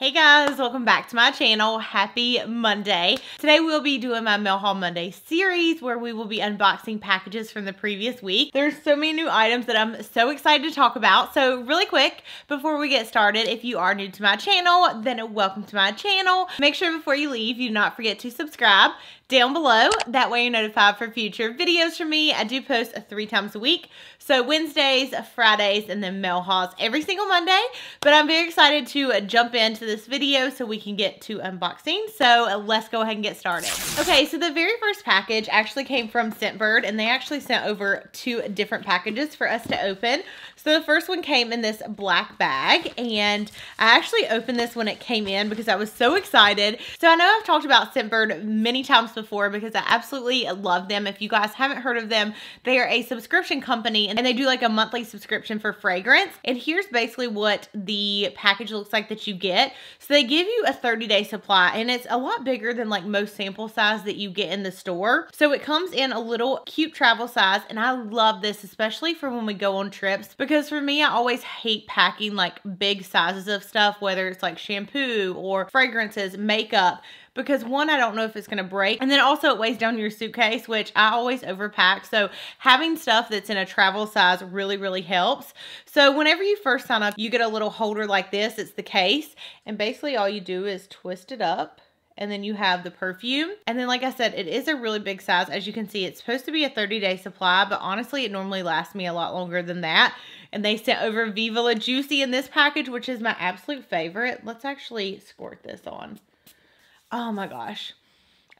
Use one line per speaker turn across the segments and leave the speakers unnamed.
Hey guys, welcome back to my channel. Happy Monday. Today we'll be doing my Mail Haul Monday series where we will be unboxing packages from the previous week. There's so many new items that I'm so excited to talk about. So really quick, before we get started, if you are new to my channel, then welcome to my channel. Make sure before you leave, you do not forget to subscribe down below. That way you're notified for future videos from me. I do post 3 times a week. So Wednesdays, Fridays, and then mail hauls every single Monday. But I'm very excited to jump into this video so we can get to unboxing. So let's go ahead and get started. Okay, so the very first package actually came from Scentbird, and they actually sent over 2 different packages for us to open. So the first one came in this black bag, and I actually opened this when it came in because I was so excited. So I know I've talked about Scentbird many times before because I absolutely love them. If you guys haven't heard of them, they are a subscription company and they do like a monthly subscription for fragrance. And here's basically what the package looks like that you get. So they give you a 30-day supply, and it's a lot bigger than like most sample size that you get in the store. So it comes in a little cute travel size, and I love this, especially for when we go on trips, because for me, I always hate packing like big sizes of stuff, whether it's like shampoo or fragrances, makeup, because one, I don't know if it's going to break. And then also it weighs down your suitcase, which I always overpack. So having stuff that's in a travel size really, really helps. So whenever you first sign up, you get a little holder like this. It's the case. And basically all you do is twist it up. And then you have the perfume. And then like I said, it is a really big size. As you can see, it's supposed to be a 30-day supply, but honestly, it normally lasts me a lot longer than that. And they sent over Viva La Juicy in this package, which is my absolute favorite. Let's actually squirt this on. Oh my gosh.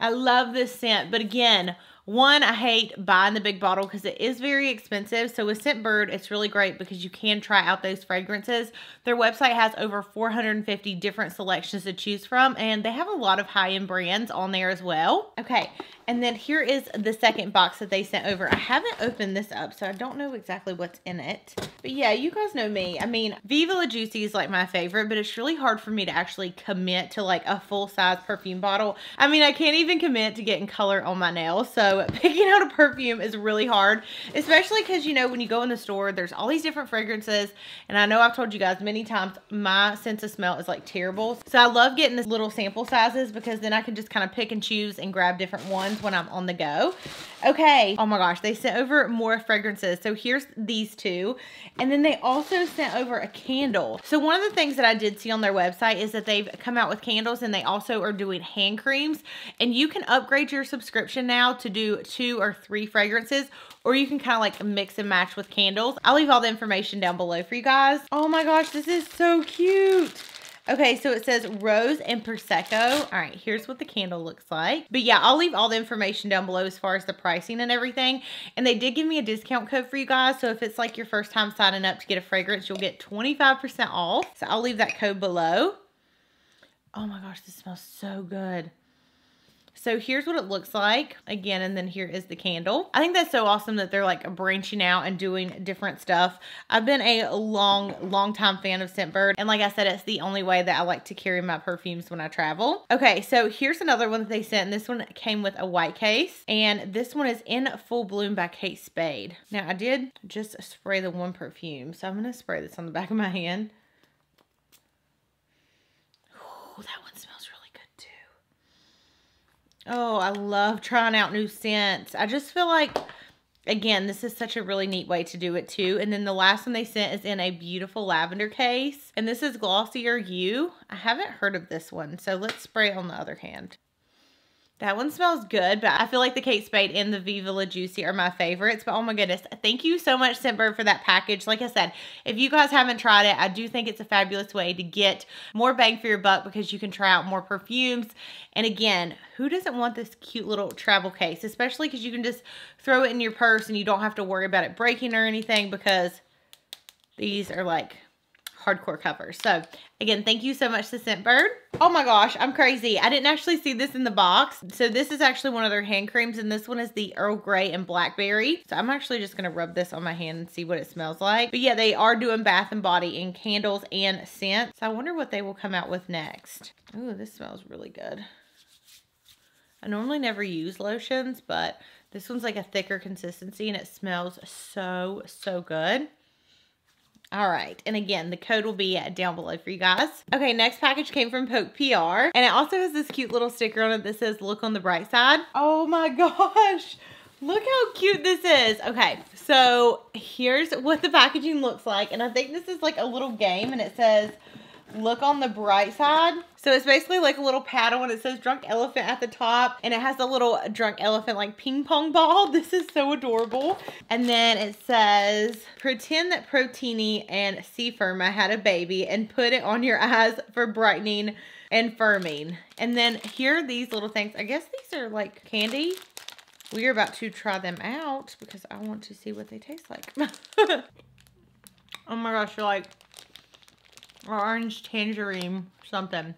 I love this scent. But again, one, I hate buying the big bottle because it is very expensive. So with Scentbird, it's really great because you can try out those fragrances. Their website has over 450 different selections to choose from, and they have a lot of high-end brands on there as well. Okay, and then here is the second box that they sent over. I haven't opened this up, so I don't know exactly what's in it. But yeah, you guys know me. I mean, Viva La Juicy is like my favorite, but it's really hard for me to actually commit to like a full-size perfume bottle. I mean, I can't even commit to getting color on my nails, so picking out a perfume is really hard, especially because, you know, when you go in the store, there's all these different fragrances, and I know I've told you guys many times, my sense of smell is like terrible. So I love getting this little sample sizes because then I can just kind of pick and choose and grab different ones when I'm on the go. Okay. Oh my gosh, they sent over more fragrances. So here's these 2. And then they also sent over a candle. So one of the things that I did see on their website is that they've come out with candles, and they also are doing hand creams. And you can upgrade your subscription now to do 2 or 3 fragrances, or you can kind of like mix and match with candles. I'll leave all the information down below for you guys. Oh my gosh, this is so cute. Okay, so it says Rose and Prosecco. All right, here's what the candle looks like. But yeah, I'll leave all the information down below as far as the pricing and everything. And they did give me a discount code for you guys. So if it's like your first time signing up to get a fragrance, you'll get 25% off. So I'll leave that code below. Oh my gosh, this smells so good. So here's what it looks like again, and then here is the candle. I think that's so awesome that they're like branching out and doing different stuff. I've been a long time fan of Scentbird, and like I said, it's the only way that I like to carry my perfumes when I travel. Okay, so here's another one that they sent, and this one came with a white case, and this one is In Full Bloom by Kate Spade. Now I did just spray the one perfume, so I'm gonna spray this on the back of my hand. Ooh, that one smells really good too. Oh, I love trying out new scents. I just feel like, again, this is such a really neat way to do it too. And then the last one they sent is in a beautiful lavender case. And this is Glossier You. I haven't heard of this one, so let's spray it on the other hand. That one smells good, but I feel like the Kate Spade and the Viva La Juicy are my favorites. But oh my goodness, thank you so much, Scentbird, for that package. Like I said, if you guys haven't tried it, I do think it's a fabulous way to get more bang for your buck because you can try out more perfumes. And again, who doesn't want this cute little travel case, especially because you can just throw it in your purse and you don't have to worry about it breaking or anything because these are like hardcore covers. So again, thank you so much to Scentbird. Oh my gosh, I'm crazy. I didn't actually see this in the box. So this is actually one of their hand creams, and this one is the Earl Grey and Blackberry. So I'm actually just gonna rub this on my hand and see what it smells like. But yeah, they are doing bath and body in candles and scents. So I wonder what they will come out with next. Ooh, this smells really good. I normally never use lotions, but this one's like a thicker consistency and it smells so good. All right. And again, the code will be down below for you guys. Okay, next package came from Poke PR. And it also has this cute little sticker on it that says, look on the bright side. Oh my gosh. Look how cute this is. Okay, so here's what the packaging looks like. And I think this is like a little game and it says, look on the bright side. So it's basically like a little paddle and it says drunk elephant at the top. And it has a little drunk elephant like ping pong ball. This is so adorable. And then it says, pretend that Proteini and Sea Firma had a baby and put it on your eyes for brightening and firming. And then here are these little things. I guess these are like candy. We are about to try them out because I want to see what they taste like. Oh my gosh, they're like orange tangerine something.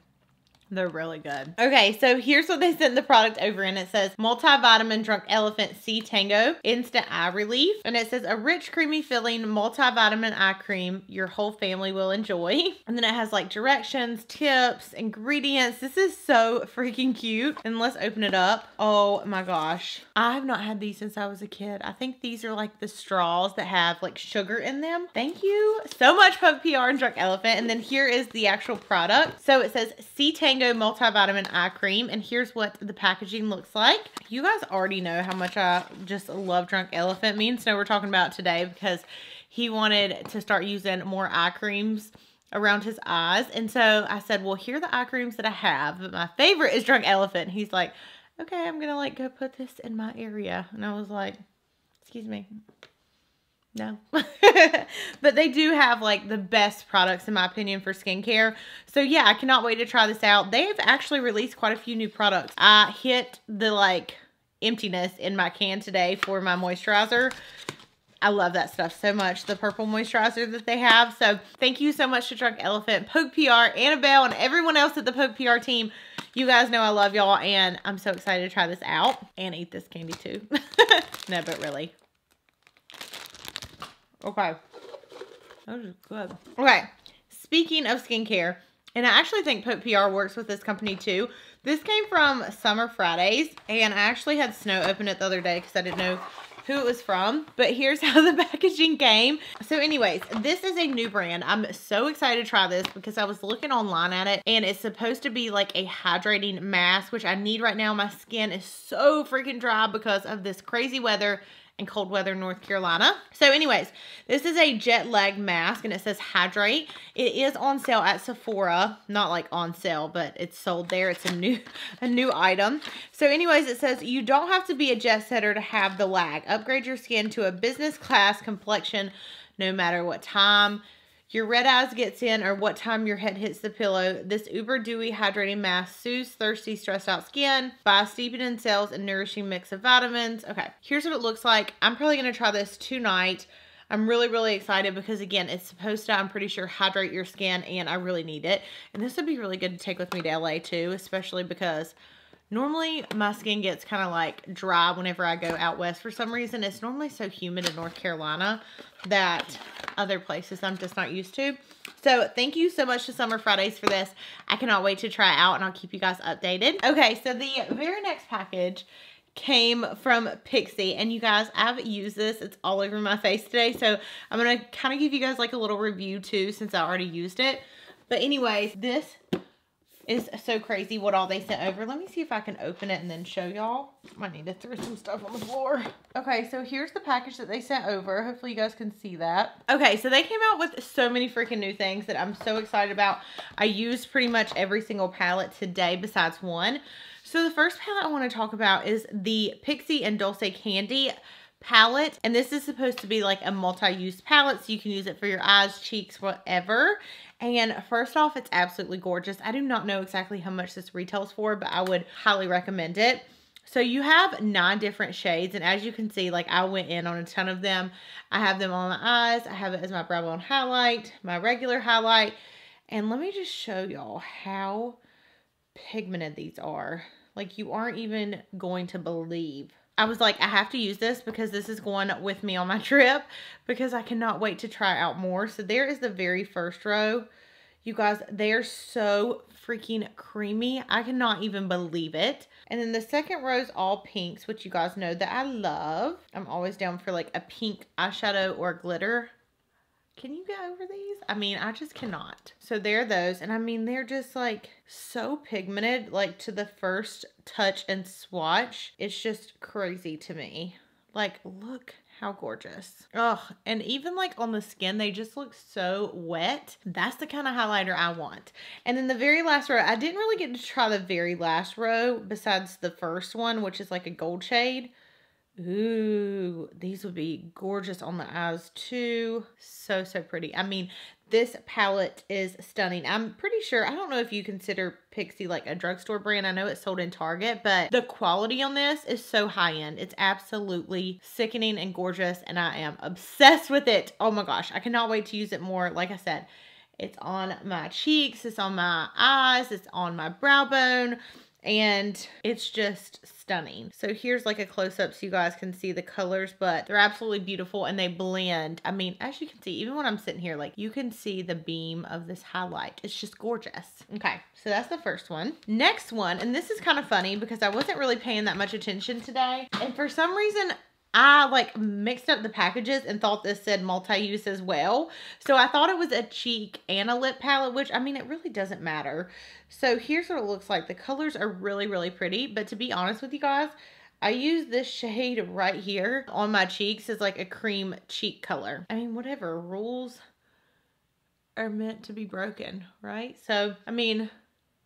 They're really good. Okay, so here's what they sent the product over in. It says multivitamin drunk elephant C Tango instant eye relief. And it says a rich creamy filling multivitamin eye cream your whole family will enjoy. And then it has like directions, tips, ingredients. This is so freaking cute. And let's open it up. Oh my gosh. I have not had these since I was a kid. I think these are like the straws that have like sugar in them. Thank you so much, Poke PR and Drunk Elephant. And then here is the actual product. So it says C Tango multivitamin eye cream, and here's what the packaging looks like. You guys already know how much I just love Drunk Elephant. Me and Snow were talking about today because he wanted to start using more eye creams around his eyes, and so I said, well, here are the eye creams that I have, but my favorite is Drunk Elephant. He's like, okay, I'm gonna like go put this in my area, and I was like, excuse me, no. But they do have like the best products in my opinion for skincare. So yeah, I cannot wait to try this out. They've actually released quite a few new products. I hit the like emptiness in my can today for my moisturizer. I love that stuff so much, the purple moisturizer that they have. So thank you so much to Drunk Elephant, Poke PR, Annabelle, and everyone else at the Poke PR team. You guys know I love y'all, and I'm so excited to try this out and eat this candy too. No, but really. Okay. That was good. Okay. Speaking of skincare, and I actually think Poke PR works with this company too. This came from Summer Fridays, and I actually had Snow open it the other day because I didn't know who it was from. But here's how the packaging came. So anyways, this is a new brand. I'm so excited to try this because I was looking online at it, and it's supposed to be like a hydrating mask, which I need right now. My skin is so freaking dry because of this crazy weather in cold weather North Carolina. So anyways, this is a jet lag mask and it says hydrate. It is on sale at Sephora. Not like on sale, but it's sold there. It's a new item. So anyways, it says you don't have to be a jet setter to have the lag. Upgrade your skin to a business class complexion no matter what time your red eyes gets in or what time your head hits the pillow. This uber dewy hydrating mask soothes thirsty, stressed out skin by steeping in cells and nourishing mix of vitamins. Okay, here's what it looks like. I'm probably going to try this tonight. I'm really, really excited because again, it's supposed to, I'm pretty sure, hydrate your skin, and I really need it. And this would be really good to take with me to LA too, especially because normally my skin gets kind of like dry whenever I go out west for some reason. It's normally so humid in North Carolina that other places I'm just not used to. So thank you so much to Summer Fridays for this. I cannot wait to try it out, and I'll keep you guys updated. Okay, so the very next package came from Pixi, and you guys, I've used this. It's all over my face today, so I'm going to kind of give you guys like a little review too since I already used it. But anyways, this is so crazy what all they sent over. Let me see if I can open it and then show y'all. Might need to throw some stuff on the floor. Okay, so here's the package that they sent over. Hopefully you guys can see that. Okay, so they came out with so many freaking new things that I'm so excited about. I used pretty much every single palette today besides one. So the first palette I want to talk about is the Pixi and Dulce Candy palette, and this is supposed to be like a multi-use palette, so you can use it for your eyes, cheeks, whatever. And first off, it's absolutely gorgeous. I do not know exactly how much this retails for, but I would highly recommend it. So you have 9 different shades, and as you can see, like I went in on a ton of them. I have them on my eyes. I have it as my brow bone highlight, my regular highlight, and let me just show y'all how pigmented these are. Like, you aren't even going to believe. I was like, I have to use this because this is going with me on my trip because I cannot wait to try out more. So there is the very first row. You guys, they're so freaking creamy. I cannot even believe it. And then the second row is all pinks, which you guys know that I love. I'm always down for like a pink eyeshadow or glitter. Can you get over these? I mean, I just cannot. So there are those. And I mean, they're just like so pigmented, like to the first touch and swatch. It's just crazy to me. Like, look how gorgeous. Ugh. And even like on the skin, they just look so wet. That's the kind of highlighter I want. And then the very last row, I didn't really get to try the very last row besides the first one, which is like a gold shade. Ooh, these would be gorgeous on the eyes too. So, so pretty. I mean, this palette is stunning. I'm pretty sure, I don't know if you consider Pixie like a drugstore brand. I know it's sold in Target, but the quality on this is so high end. It's absolutely sickening and gorgeous, and I am obsessed with it. Oh my gosh, I cannot wait to use it more. Like I said, it's on my cheeks, it's on my eyes, it's on my brow bone. And it's just stunning. So here's like a close-up so you guys can see the colors, but they're absolutely beautiful and they blend. I mean, as you can see, even when I'm sitting here, like you can see the beam of this highlight. It's just gorgeous. Okay, so that's the first one. Next one, and this is kind of funny because I wasn't really paying that much attention today. And for some reason, I like mixed up the packages and thought this said multi-use as well. So I thought it was a cheek and a lip palette, which I mean, it really doesn't matter. So here's what it looks like. The colors are really, really pretty. But to be honest with you guys, I use this shade right here on my cheeks as like a cream cheek color. I mean, whatever, rules are meant to be broken, right? So, I mean,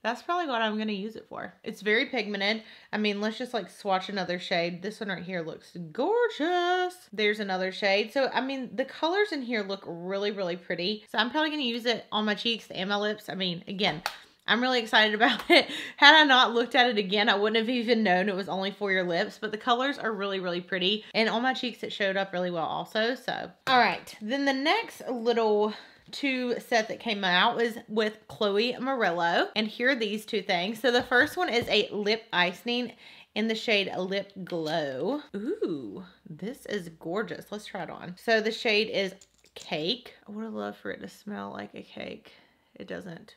that's probably what I'm going to use it for. It's very pigmented. I mean, let's just like swatch another shade. This one right here looks gorgeous. There's another shade. So, I mean, the colors in here look really, really pretty. So I'm probably going to use it on my cheeks and my lips. I mean, again, I'm really excited about it. Had I not looked at it again, I wouldn't have even known it was only for your lips, but the colors are really, really pretty. And on my cheeks, it showed up really well also. So, all right. Then the next little two set that came out is with Chloe Morello, and here are these two things. So the first one is a lip icing in the shade Lip Glow. Ooh, this is gorgeous. Let's try it on. So the shade is Cake. I would have loved for it to smell like a cake. It doesn't,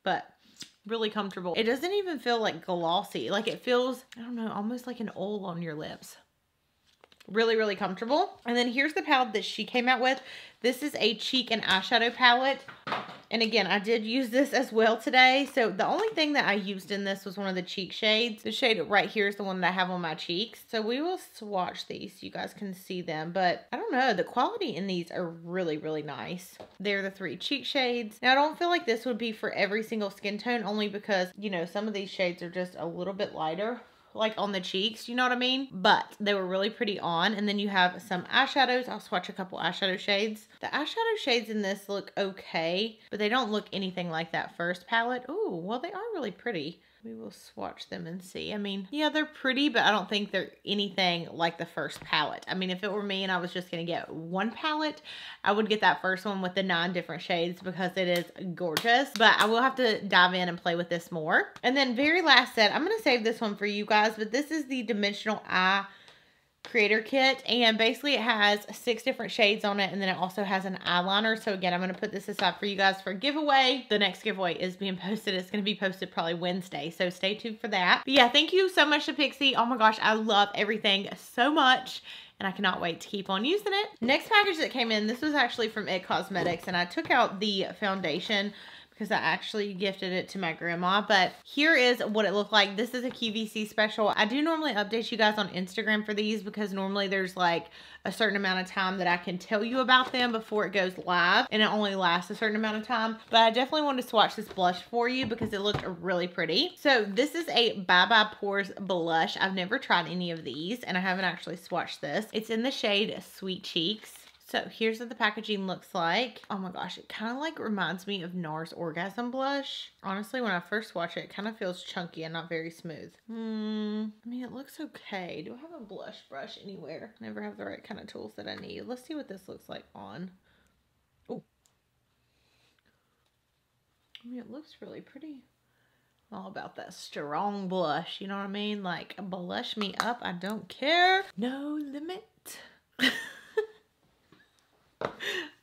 but really comfortable. It doesn't even feel like glossy. Like it feels, I don't know, almost like an oil on your lips. Really, really comfortable. And then here's the palette that she came out with. This is a cheek and eyeshadow palette. And again, I did use this as well today. So the only thing that I used in this was one of the cheek shades. The shade right here is the one that I have on my cheeks. So we will swatch these so you guys can see them. But I don't know, the quality in these are really, really nice. They're the three cheek shades. Now I don't feel like this would be for every single skin tone, only because, you know, some of these shades are just a little bit lighter, like on the cheeks, you know what I mean? But they were really pretty on. And then you have some eyeshadows. I'll swatch a couple eyeshadow shades. The eyeshadow shades in this look okay, but they don't look anything like that first palette. Ooh, well, they are really pretty. We will swatch them and see. I mean, yeah, they're pretty, but I don't think they're anything like the first palette. I mean, if it were me and I was just going to get one palette, I would get that first one with the 9 different shades because it is gorgeous. But I will have to dive in and play with this more. And then very last set, I'm going to save this one for you guys, but this is the Dimensional Eye Creator Kit, and basically it has 6 different shades on it, and then it also has an eyeliner. So again, I'm going to put this aside for you guys for a giveaway. The next giveaway is being posted. It's going to be posted probably Wednesday, so stay tuned for that. But yeah, thank you so much to Pixie. Oh my gosh, I love everything so much, and I cannot wait to keep on using it. Next package that came in, this was actually from It Cosmetics, and I took out the foundation because I actually gifted it to my grandma. But here is what it looked like. This is a QVC special. I do normally update you guys on Instagram for these because normally there's like a certain amount of time that I can tell you about them before it goes live, and it only lasts a certain amount of time. But I definitely wanted to swatch this blush for you because it looked really pretty. So this is a Bye Bye Pores blush. I've never tried any of these, and I haven't actually swatched this. It's in the shade Sweet Cheeks. So here's what the packaging looks like. Oh my gosh, it kind of like reminds me of NARS Orgasm Blush. Honestly, when I first watch it, it kind of feels chunky and not very smooth. I mean, it looks okay. Do I have a blush brush anywhere? I never have the right kind of tools that I need. Let's see what this looks like on. Oh, I mean, it looks really pretty. All about that strong blush, you know what I mean? Like, blush me up, I don't care. No limit.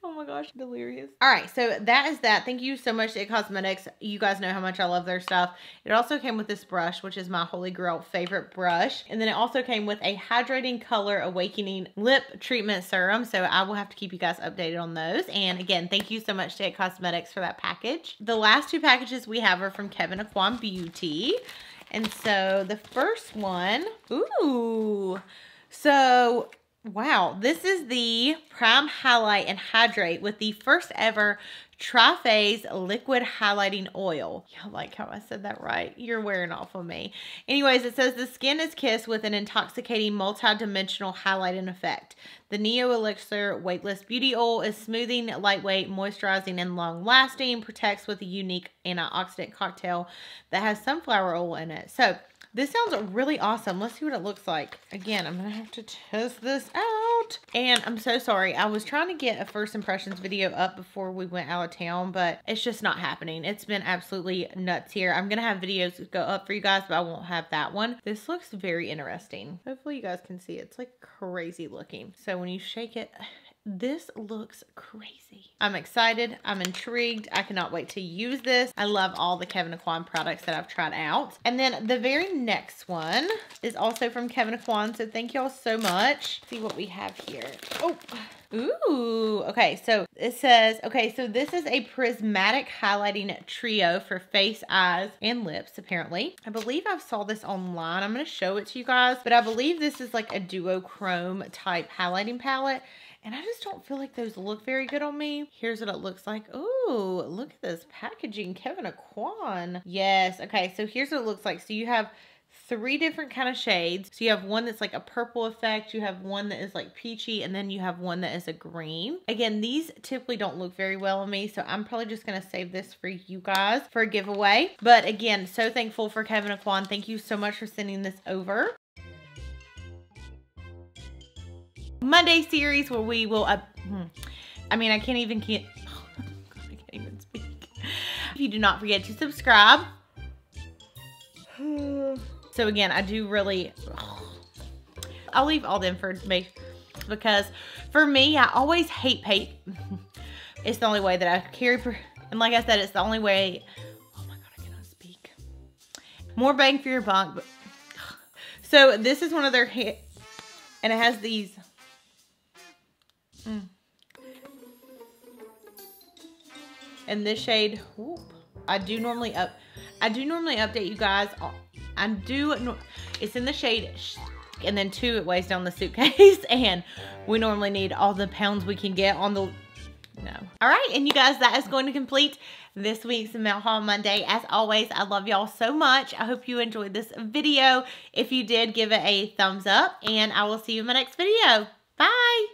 Oh my my gosh, delirious. All right, so that is that. Thank you so much to It Cosmetics. You guys know how much I love their stuff. It also came with this brush, which is my holy grail favorite brush. And then it also came with a Hydrating Color Awakening Lip Treatment Serum. So I will have to keep you guys updated on those. And again, thank you so much to It Cosmetics for that package. The last two packages we have are from Kevyn Aucoin Beauty. And so the first one, ooh, so wow, this is the Prime Highlight and Hydrate with the first ever Tri-Phase Liquid Highlighting Oil. Y'all like how I said that right? You're wearing off on me. Anyways, it says the skin is kissed with an intoxicating multi-dimensional highlighting effect. The Neo Elixir Weightless Beauty Oil is smoothing, lightweight, moisturizing, and long-lasting. Protects with a unique antioxidant cocktail that has sunflower oil in it. So this sounds really awesome. Let's see what it looks like. Again, I'm going to have to test this out. And I'm so sorry. I was trying to get a first impressions video up before we went out of town, but it's just not happening. It's been absolutely nuts here. I'm going to have videos go up for you guys, but I won't have that one. This looks very interesting. Hopefully you guys can see it. It's like crazy looking. So when you shake it, this looks crazy. I'm excited. I'm intrigued. I cannot wait to use this. I love all the Kevyn Aucoin products that I've tried out. And then the very next one is also from Kevyn Aucoin. So thank y'all so much. Let's see what we have here. Oh, ooh. Okay, so it says, okay, so this is a prismatic highlighting trio for face, eyes, and lips, apparently. I believe I saw this online. I'm going to show it to you guys, but I believe this is like a duochrome type highlighting palette. And I just don't feel like those look very good on me. Here's what it looks like. Ooh, look at this packaging. Kevyn Aucoin. Yes. Okay, so here's what it looks like. So you have 3 different kind of shades. So you have one that's like a purple effect. You have one that is like peachy. And then you have one that is a green. Again, these typically don't look very well on me. So I'm probably just going to save this for you guys for a giveaway. But again, so thankful for Kevyn Aucoin. Thank you so much for sending this over. Monday series where we will, I can't even speak. If you do not forget to subscribe. So again, I do really, I'll leave all the information because for me, I always hate pay. It's the only way that I carry, and like I said, it's the only way. Oh my God, I cannot speak. More bang for your buck. But, so this is one of their hit, and it has these. And this shade, whoop, I do normally update you guys. It's in the shade, and then 2, it weighs down the suitcase, and we normally need all the pounds we can get on the, no. All right, and you guys, that is going to complete this week's Mail Haul Monday. As always, I love y'all so much. I hope you enjoyed this video. If you did, give it a thumbs up, and I will see you in my next video. Bye.